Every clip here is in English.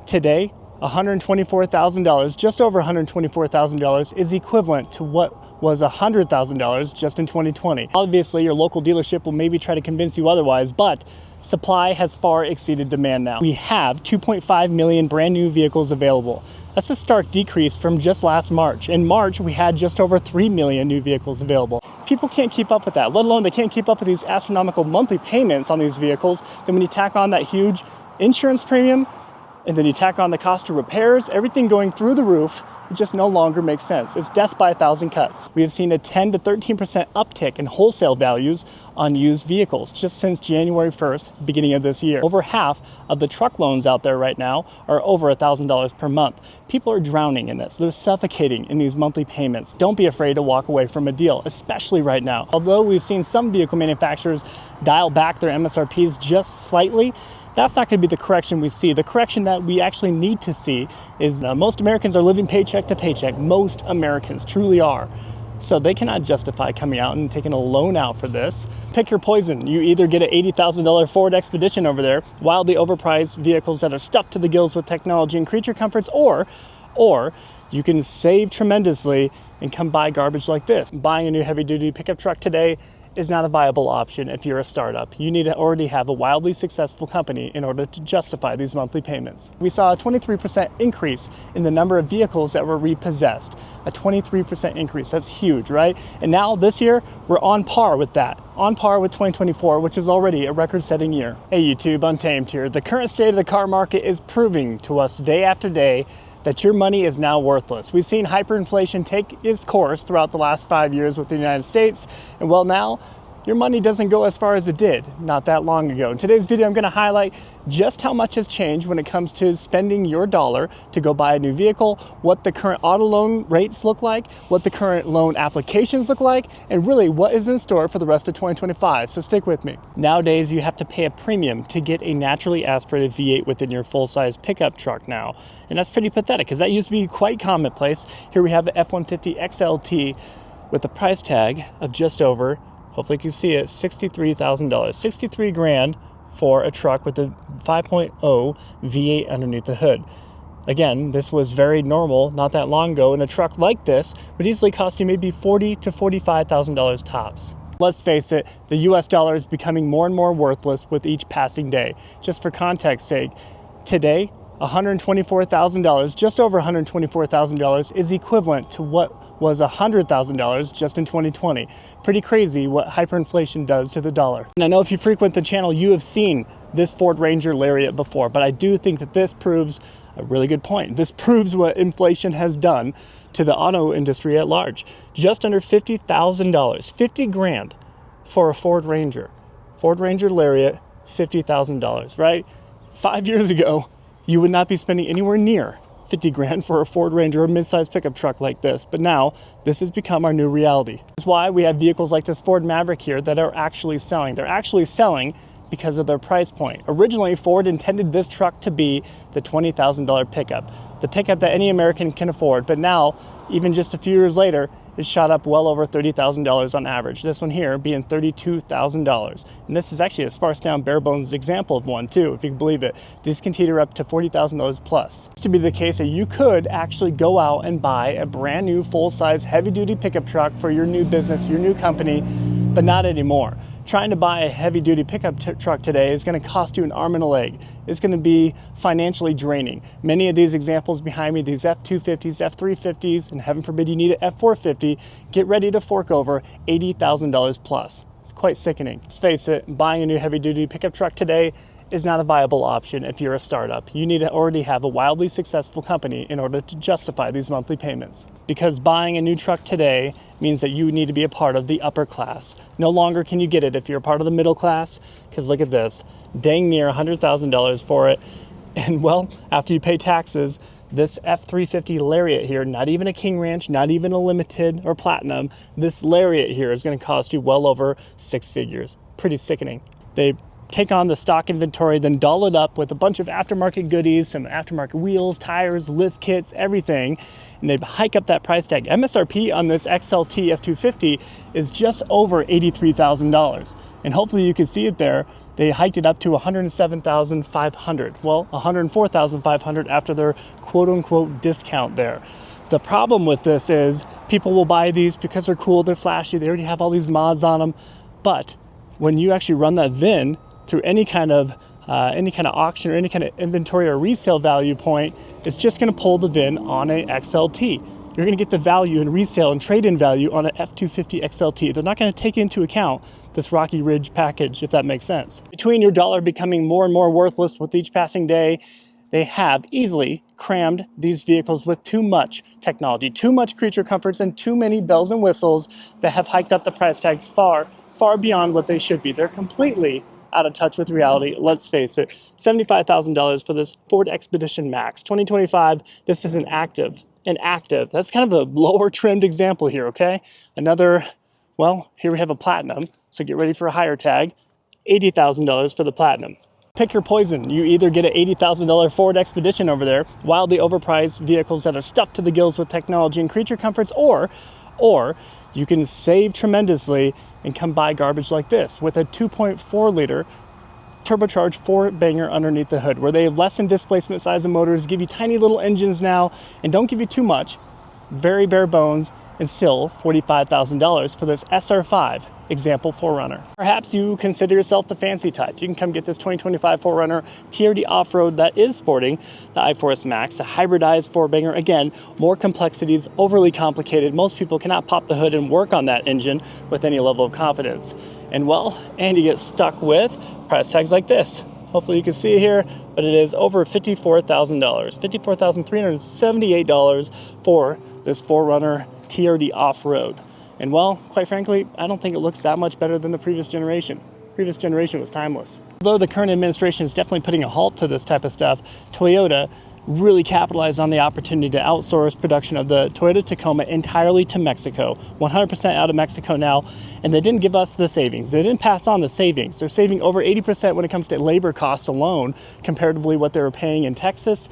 Today, $124,000, just over $124,000 is equivalent to what was $100,000 just in 2020. Obviously, your local dealership will maybe try to convince you otherwise, but supply has far exceeded demand now. We have 2.5 million brand new vehicles available. That's a stark decrease from just last March. In March, we had just over 3 million new vehicles available. People can't keep up with that, let alone they can't keep up with these astronomical monthly payments on these vehicles. Then when you tack on that huge insurance premium, and then you tack on the cost of repairs, everything going through the roof, it just no longer makes sense. It's death by a thousand cuts. We have seen a 10 to 13% uptick in wholesale values on used vehicles just since January 1st, beginning of this year. Over half of the truck loans out there right now are over $1,000 per month. People are drowning in this. They're suffocating in these monthly payments. Don't be afraid to walk away from a deal, especially right now. Although we've seen some vehicle manufacturers dial back their MSRPs just slightly, that's not going to be the correction we see. The correction that we actually need to see is most Americans are living paycheck to paycheck. Most Americans truly are. So they cannot justify coming out and taking a loan out for this. Pick your poison. You either get an $80,000 Ford Expedition over there, wildly overpriced vehicles that are stuffed to the gills with technology and creature comforts, or you can save tremendously and come buy garbage like this. Buying a new heavy-duty pickup truck today is not a viable option if you're a startup. You need to already have a wildly successful company in order to justify these monthly payments. We saw a 23% increase in the number of vehicles that were repossessed. A 23% increase, that's huge, right? And now this year, we're on par with that. On par with 2024, which is already a record-setting year. Hey YouTube, Untamed here. The current state of the car market is proving to us day after day that your money is now worthless. We've seen hyperinflation take its course throughout the last 5 years with the United States, and well, now your money doesn't go as far as it did not that long ago. In today's video, I'm going to highlight just how much has changed when it comes to spending your dollar to go buy a new vehicle, what the current auto loan rates look like, what the current loan applications look like, and really what is in store for the rest of 2025. So stick with me. Nowadays, you have to pay a premium to get a naturally aspirated V8 within your full-size pickup truck now. And that's pretty pathetic because that used to be quite commonplace. Here we have the F-150 XLT with a price tag of just over, hopefully you can see it, $63,000. 63 grand for a truck with a 5.0 V8 underneath the hood. Again, this was very normal not that long ago, and a truck like this would easily cost you maybe $40,000 to $45,000 tops. Let's face it, the US dollar is becoming more and more worthless with each passing day. Just for context's sake, today, $124,000, just over $124,000 is equivalent to what was $100,000 just in 2020. Pretty crazy what hyperinflation does to the dollar. And I know if you frequent the channel, you have seen this Ford Ranger Lariat before, but I do think that this proves a really good point. This proves what inflation has done to the auto industry at large. Just under $50,000, 50 grand for a Ford Ranger. Ford Ranger Lariat, $50,000, right? 5 years ago, you would not be spending anywhere near 50 grand for a Ford Ranger or midsize pickup truck like this. But now, this has become our new reality. That's why we have vehicles like this Ford Maverick here that are actually selling. They're actually selling because of their price point. Originally, Ford intended this truck to be the $20,000 pickup, the pickup that any American can afford. But now, even just a few years later, it's shot up well over $30,000 on average. This one here being $32,000. And this is actually a sparse down bare bones example of one too, if you can believe it. These can teeter up to $40,000 plus. It's to be the case that you could actually go out and buy a brand new full-size heavy-duty pickup truck for your new business, your new company, but not anymore. Trying to buy a heavy-duty pickup truck today is going to cost you an arm and a leg. It's going to be financially draining. Many of these examples behind me, these F-250s, F-350s, and heaven forbid you need an F-450, get ready to fork over $80,000 plus. It's quite sickening. Let's face it, buying a new heavy-duty pickup truck today is not a viable option if you're a startup. You need to already have a wildly successful company in order to justify these monthly payments. Because buying a new truck today means that you need to be a part of the upper class. No longer can you get it if you're a part of the middle class, because look at this, dang near $100,000 for it. And well, after you pay taxes, this F-350 Lariat here, not even a King Ranch, not even a Limited or Platinum, this Lariat here is going to cost you well over 6 figures. Pretty sickening. They take on the stock inventory, then doll it up with a bunch of aftermarket goodies, some aftermarket wheels, tires, lift kits, everything, and they hike up that price tag. MSRP on this XLT F250 is just over $83,000. And hopefully you can see it there. They hiked it up to $107,500. Well, $104,500 after their quote-unquote discount there. The problem with this is people will buy these because they're cool, they're flashy, they already have all these mods on them. But when you actually run that VIN through any kind of auction or any kind of inventory or resale value point, it's just going to pull the VIN on a XLT. You're going to get the value in resale and trade-in value on an F250 XLT. They're not going to take into account this Rocky Ridge package, if that makes sense. Between your dollar becoming more and more worthless with each passing day, they have easily crammed these vehicles with too much technology, too much creature comforts, and too many bells and whistles that have hiked up the price tags far, far beyond what they should be. They're completely out of touch with reality. Let's face it, $75,000 for this Ford Expedition Max 2025. This is an active. That's kind of a lower trimmed example here, okay? Another, well, here we have a Platinum, so get ready for a higher tag, $80,000 for the Platinum. Pick your poison. You either get an $80,000 Ford Expedition over there, wildly overpriced vehicles that are stuffed to the gills with technology and creature comforts, or you can save tremendously and come buy garbage like this with a 2.4 liter turbocharged 4-banger underneath the hood, where they have lessened displacement size of motors, give you tiny little engines now, and don't give you too much, very bare bones, and still $45,000 for this SR5 example 4Runner. Perhaps you consider yourself the fancy type. You can come get this 2025 4Runner TRD off-road that is sporting the i4S Max, a hybridized 4-banger. Again, more complexities, overly complicated. Most people cannot pop the hood and work on that engine with any level of confidence. And you get stuck with price tags like this. Hopefully you can see it here, but it is over $54,000, $54,378 for this 4Runner TRD off-road. And quite frankly, I don't think it looks that much better than the previous generation. Previous generation was timeless. Although the current administration is definitely putting a halt to this type of stuff, Toyota really capitalized on the opportunity to outsource production of the Toyota Tacoma entirely to Mexico, 100% out of Mexico now, and they didn't give us the savings. They didn't pass on the savings. They're saving over 80% when it comes to labor costs alone, comparatively what they were paying in Texas.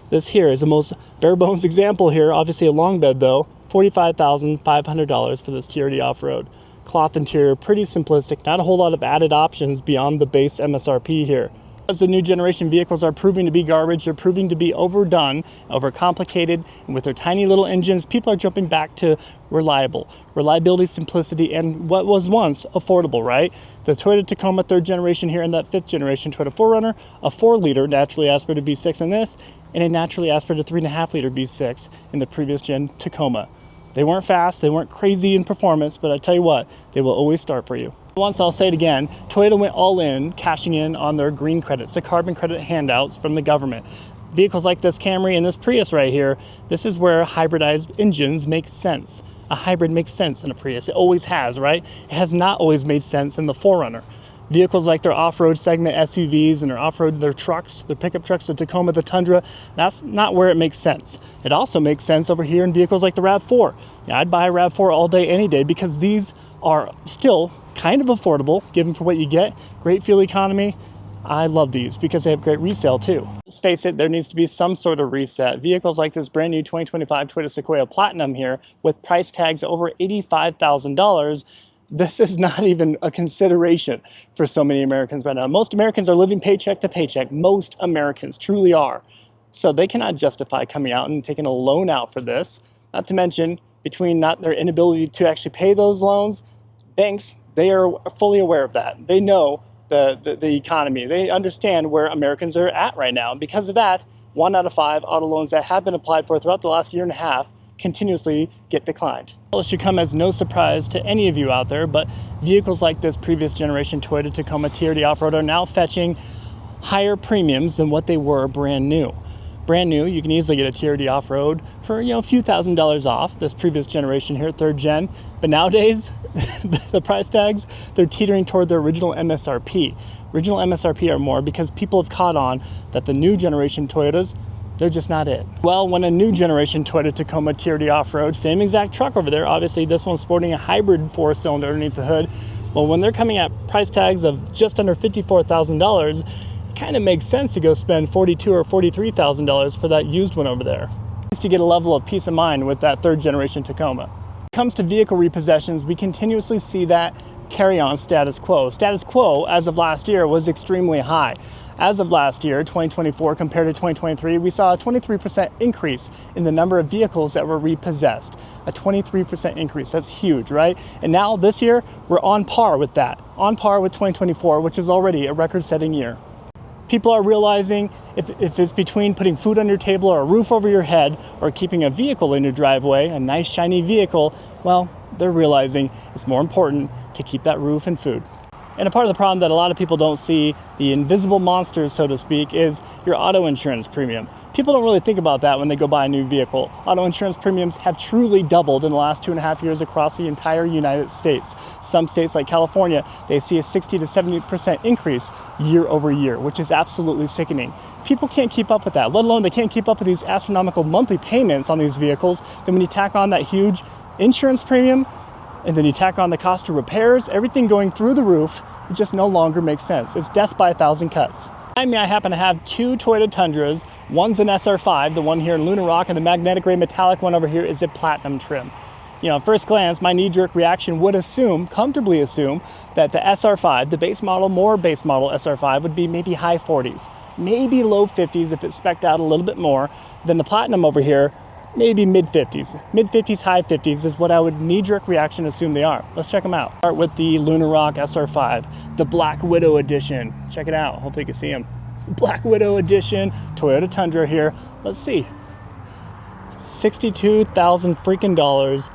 This here is the most bare bones example here, obviously a long bed though, $45,500 for this TRD off-road. Cloth interior, pretty simplistic, not a whole lot of added options beyond the base MSRP here. As the new generation vehicles are proving to be garbage, they're proving to be overdone, overcomplicated, and with their tiny little engines, people are jumping back to reliability, simplicity, and what was once affordable, right? The Toyota Tacoma 3rd generation here and that 5th generation Toyota 4Runner, a 4-liter naturally aspirated V6 in this, and a naturally aspirated 3.5-liter V6 in the previous gen Tacoma. They weren't fast, they weren't crazy in performance, but I tell you what, they will always start for you. Once, I'll say it again, Toyota went all in, cashing in on their green credits, the carbon credit handouts from the government. Vehicles like this Camry and this Prius right here, this is where hybridized engines make sense. A hybrid makes sense in a Prius. It always has, right? It has not always made sense in the 4Runner. Vehicles like their off-road segment SUVs and their trucks, their pickup trucks, the Tacoma, the Tundra, that's not where it makes sense. It also makes sense over here in vehicles like the RAV4. Yeah, I'd buy a RAV4 all day, any day, because these are still kind of affordable, given for what you get. Great fuel economy. I love these because they have great resale too. Let's face it, there needs to be some sort of reset. Vehicles like this brand new 2025 Toyota Sequoia Platinum here with price tags over $85,000, this is not even a consideration for so many Americans right now. Most Americans are living paycheck to paycheck. Most Americans truly are. So they cannot justify coming out and taking a loan out for this. Not to mention, between not their inability to actually pay those loans, banks, they are fully aware of that. They know the economy. They understand where Americans are at right now. And because of that, 1 out of 5 auto loans that have been applied for throughout the last year and a half continuously get declined. Well, it should come as no surprise to any of you out there, but vehicles like this previous generation Toyota Tacoma TRD off-road are now fetching higher premiums than what they were brand new. Brand new, you can easily get a TRD off-road for a few $1,000s off this previous generation here, 3rd gen. But nowadays, the price tags, they're teetering toward their original MSRP. Original MSRP are more because people have caught on that the new generation Toyotas, they're just not it. Well, when a new generation Toyota Tacoma TRD off-road, same exact truck over there, obviously this one's sporting a hybrid 4-cylinder underneath the hood. Well, when they're coming at price tags of just under $54,000, kind of makes sense to go spend $42,000 or $43,000 for that used one over there. Just to get a level of peace of mind with that 3rd generation Tacoma. When it comes to vehicle repossessions, we continuously see that carry on status quo. Status quo, as of last year, was extremely high. As of last year, 2024 compared to 2023, we saw a 23% increase in the number of vehicles that were repossessed. A 23% increase, that's huge, right? And now this year, we're on par with that, on par with 2024, which is already a record-setting year. People are realizing if it's between putting food on your table or a roof over your head or keeping a vehicle in your driveway, a nice shiny vehicle, well, they're realizing it's more important to keep that roof and food. And a part of the problem that a lot of people don't see, the invisible monsters, so to speak, is your auto insurance premium. People don't really think about that when they go buy a new vehicle. Auto insurance premiums have truly doubled in the last 2.5 years across the entire United States. Some states like California, they see a 60 to 70% increase year over year, which is absolutely sickening. People can't keep up with that, let alone they can't keep up with these astronomical monthly payments on these vehicles. Then when you tack on that huge insurance premium, and then you tack on the cost of repairs, everything going through the roof, it just no longer makes sense. It's death by 1,000 cuts. Behind me, I happen to have two Toyota Tundras. One's an SR5, the one here in Lunar Rock, and the magnetic gray metallic one over here is a platinum trim. You know, at first glance, my knee-jerk reaction would comfortably assume, that the SR5, the base model, more base model SR5 would be maybe high 40s, maybe low 50s if it's spec'd out a little bit more than the platinum over here. Maybe mid-50s. Mid-50s, high 50s is what I would knee-jerk reaction assume they are. Let's check them out. Start with the Lunar Rock SR5, the Black Widow edition. Check it out. Hopefully you can see them. The Black Widow edition, Toyota Tundra here. Let's see. $62,000 freaking dollars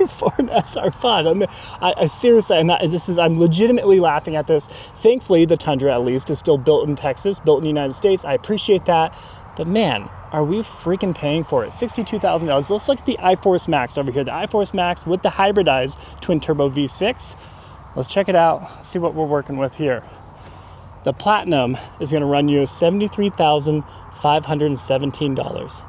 for an SR5. I mean, I seriously, I'm legitimately laughing at this. Thankfully, the Tundra at least is still built in Texas, built in the United States. I appreciate that. But man, are we freaking paying for it? $62,000. Let's look at the iForce Max over here. The iForce Max with the hybridized twin turbo V6. Let's check it out, see what we're working with here. The Platinum is gonna run you $73,517.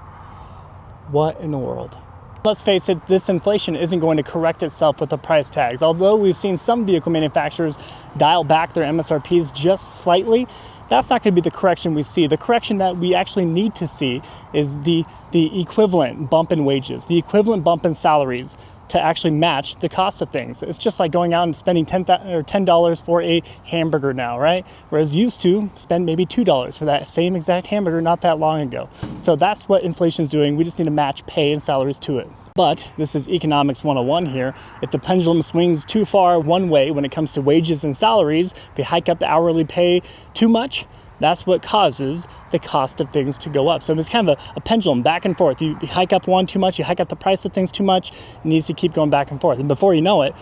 What in the world? Let's face it, this inflation isn't going to correct itself with the price tags. Although we've seen some vehicle manufacturers dial back their MSRPs just slightly, that's not going to be the correction we see. The correction that we actually need to see is the equivalent bump in wages, the equivalent bump in salaries to actually match the cost of things. It's just like going out and spending $10 for a hamburger now, right? Whereas you used to spend maybe $2 for that same exact hamburger not that long ago. So that's what inflation's doing. We just need to match pay and salaries to it. But this is economics 101 here. If the pendulum swings too far one way when it comes to wages and salaries, if you hike up the hourly pay too much, that's what causes the cost of things to go up. So it's kind of a pendulum back and forth. You hike up one too much, you hike up the price of things too much, it needs to keep going back and forth. And before you know it,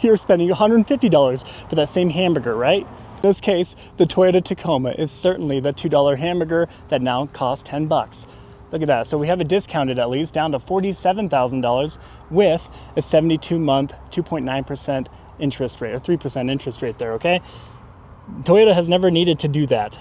you're spending $150 for that same hamburger, right? In this case, the Toyota Tacoma is certainly the $2 hamburger that now costs $10. Look at that. So we have it discounted at least down to $47,000 with a 72-month 2.9% interest rate or 3% interest rate there, okay? Toyota has never needed to do that.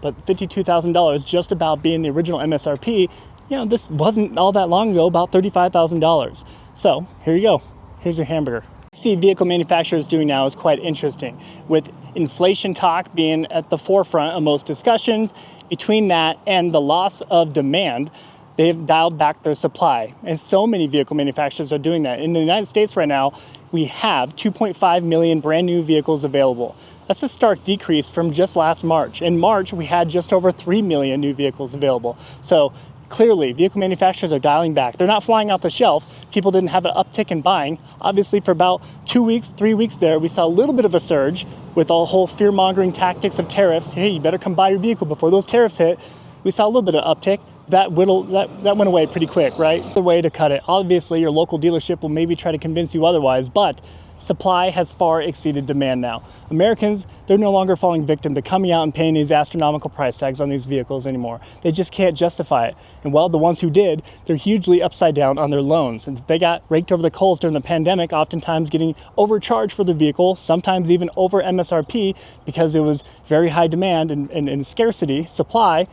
But $52,000 just about being the original MSRP, you know, this wasn't all that long ago, about $35,000. So here you go. Here's your hamburger. See vehicle manufacturers doing now is quite interesting. With inflation talk being at the forefront of most discussions, between that and the loss of demand, they've dialed back their supply. And so many vehicle manufacturers are doing that. In the United States right now, we have 2.5 million brand new vehicles available. That's a stark decrease from just last March. In March, we had just over 3 million new vehicles available. So clearly, vehicle manufacturers are dialing back. They're not flying off the shelf. People didn't have an uptick in buying. Obviously, for about 2 weeks, 3 weeks there, we saw a little bit of a surge with all whole fear-mongering tactics of tariffs. Hey, you better come buy your vehicle before those tariffs hit. We saw a little bit of uptick. That went away pretty quick, right? The way to cut it. Obviously, your local dealership will maybe try to convince you otherwise, but supply has far exceeded demand now. Americans, they're no longer falling victim to coming out and paying these astronomical price tags on these vehicles anymore. They just can't justify it. And well, the ones who did, they're hugely upside down on their loans. And they got raked over the coals during the pandemic, oftentimes getting overcharged for the vehicle, sometimes even over MSRP because it was very high demand and scarcity, supply.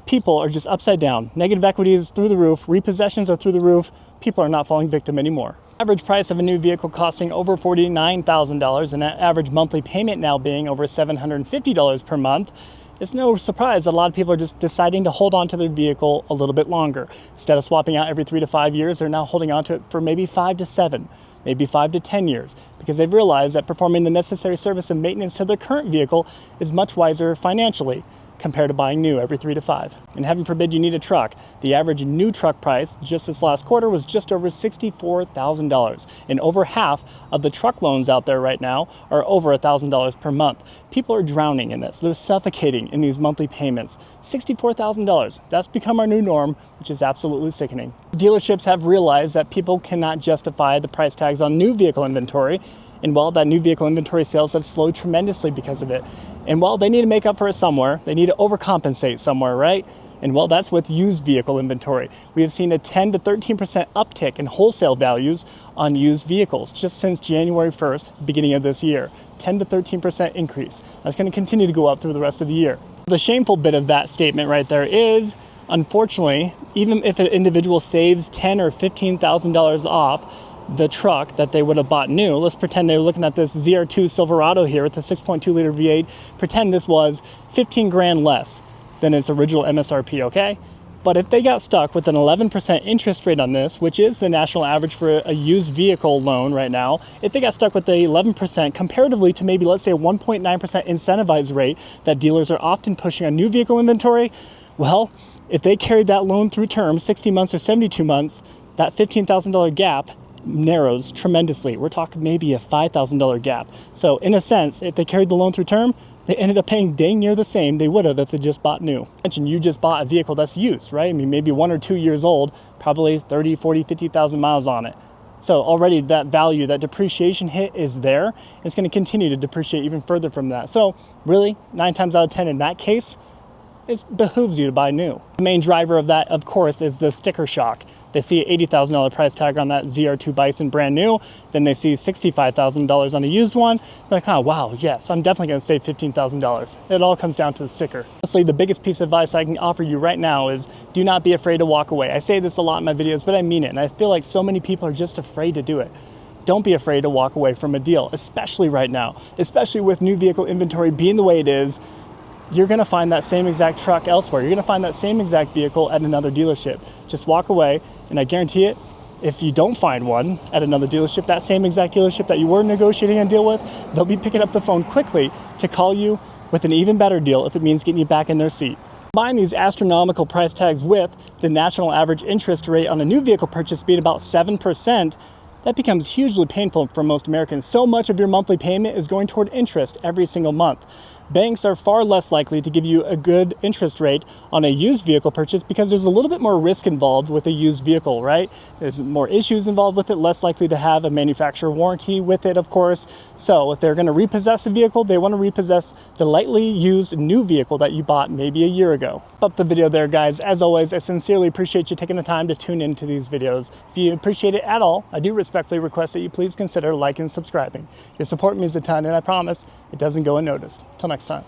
People are just upside down. Negative equity is through the roof. Repossessions are through the roof. People are not falling victim anymore. Average price of a new vehicle costing over $49,000 and that average monthly payment now being over $750 per month it's no surprise that a lot of people are just deciding to hold on to their vehicle a little bit longer. Instead of swapping out every 3 to 5 years, they're now holding on to it for maybe 5 to 7, maybe 5 to 10 years, because they've realized that performing the necessary service and maintenance to their current vehicle is much wiser financially compared to buying new every 3 to 5. And heaven forbid you need a truck. The average new truck price just this last quarter was just over $64,000. And over half of the truck loans out there right now are over $1,000 per month. People are drowning in this. They're suffocating in these monthly payments. $64,000. That's become our new norm, which is absolutely sickening. Dealerships have realized that people cannot justify the price tags on new vehicle inventory. And while that new vehicle inventory sales have slowed tremendously because of it. And while they need to make up for it somewhere, they need to overcompensate somewhere, right? And well, that's with used vehicle inventory. We have seen a 10 to 13% uptick in wholesale values on used vehicles just since January 1st, beginning of this year. 10 to 13% increase. That's going to continue to go up through the rest of the year. The shameful bit of that statement right there is, unfortunately, even if an individual saves $10,000 or $15,000 off the truck that they would have bought new, let's pretend they're looking at this ZR2 Silverado here with the 6.2 liter V8, pretend this was 15 grand less than its original MSRP, okay? But if they got stuck with an 11% interest rate on this, which is the national average for a used vehicle loan right now, if they got stuck with the 11% comparatively to maybe, let's say, a 1.9% incentivized rate that dealers are often pushing on new vehicle inventory, well, if they carried that loan through term, 60 months or 72 months, that $15,000 gap narrows tremendously. We're talking maybe a $5,000 gap. So in a sense, if they carried the loan through term, they ended up paying dang near the same they would have if they just bought new. Mention you just bought a vehicle that's used, right? I mean, maybe 1 or 2 years old, probably 30, 40, 50,000 miles on it. So already that value, that depreciation hit is there. It's going to continue to depreciate even further from that. So really, 9 times out of 10 in that case, it behooves you to buy new. The main driver of that, of course, is the sticker shock. They see an $80,000 price tag on that ZR2 Bison brand new, then they see $65,000 on a used one. They're like, oh, wow, yes, I'm definitely going to save $15,000. It all comes down to the sticker. Honestly, the biggest piece of advice I can offer you right now is do not be afraid to walk away. I say this a lot in my videos, but I mean it, and I feel like so many people are just afraid to do it. Don't be afraid to walk away from a deal, especially right now, especially with new vehicle inventory being the way it is. You're going to find that same exact truck elsewhere. You're going to find that same exact vehicle at another dealership. Just walk away, and I guarantee it, if you don't find one at another dealership, that same exact dealership that you were negotiating a deal with, they'll be picking up the phone quickly to call you with an even better deal if it means getting you back in their seat. Combine these astronomical price tags with the national average interest rate on a new vehicle purchase being about 7%, that becomes hugely painful for most Americans. So much of your monthly payment is going toward interest every single month. Banks are far less likely to give you a good interest rate on a used vehicle purchase because there's a little bit more risk involved with a used vehicle, right? There's more issues involved with it, less likely to have a manufacturer warranty with it, of course. So if they're going to repossess a vehicle, they want to repossess the lightly used new vehicle that you bought maybe a year ago. Up the video there, guys. As always, I sincerely appreciate you taking the time to tune into these videos. If you appreciate it at all, I do respectfully request that you please consider liking and subscribing. Your support means a ton, and I promise it doesn't go unnoticed. Till next time.